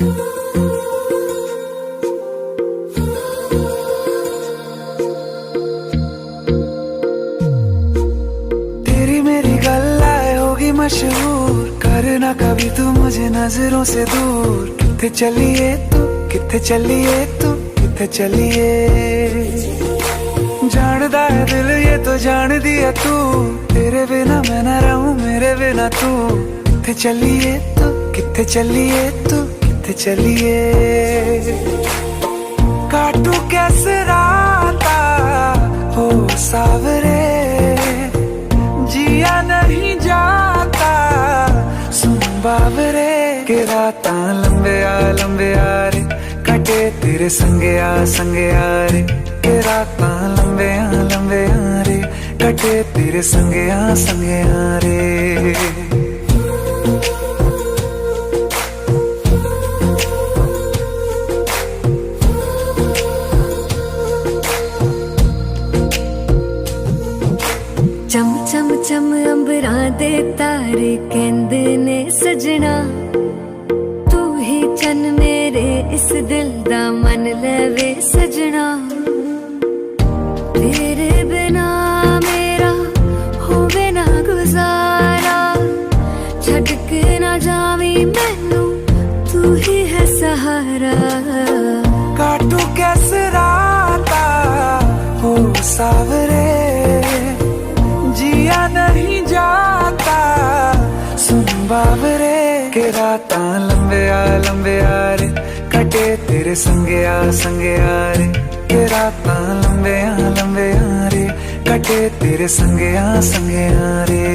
तेरी मेरी गल्लाए होगी मशहूर, करना कभी तू मुझे नजरों से दूर। किथे चलिए तू, किथे चलिए तू, किथे चलिए। जानदा है दिल ये तो जान दिया तू, तेरे बिना मैं ना रहूं मेरे बिना तू। किथे चलिए तू, किथे चलिए तू, किथे चलिए। काटू कैसे राता हो सावरे, जिया नहीं जाता सुन बावरे। के राता लंबे आ रे, कटे तेरे संगे आ रे। के राता लंबे आ रे, कटे तेरे संगे आ रे। चम चम चम अंबरां दे तारे कहंदे ने सजना, तू ही चन मेरे इस दिल दा मन लवे सजना। तेरे बिना मेरा होवे ना गुजारा, छड़ के ना जावी मैनू तू ही है सहारा। काटू कैसे राता हो सावरे, जिया नहीं जाता सुन बावरे। के राता लंबे आ रे, कटे तेरे संगे आ रे। के राता लंबे आ रे, कटे तेरे संगे आ रे।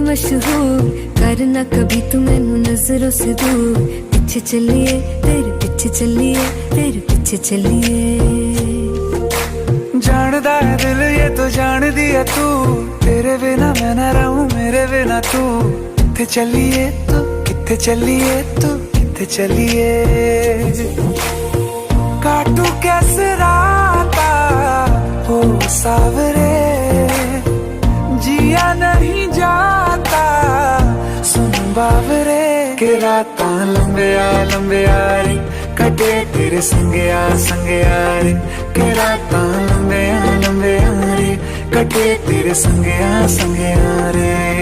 मशहूर करना कभी तू मैनू नजरों से दूर। पीछे चलिए तेरे पीछे चलिए, तेरे पीछे चलिए। जानदा है दिल ये तो जान दिया तू, तेरे बिना मैं ना रहूं मेरे बिना तू। किथे चलिए तू, किथे चलिए तू, किथे चलिए। काटू कैसे राता हो सावरे, जिया नहीं जाता सुन बावरे। के राता लंबे आ रे, कटे तेरे संगे आ रे। के राता लंबे आ रे, कटे तेरे संगे आ रे।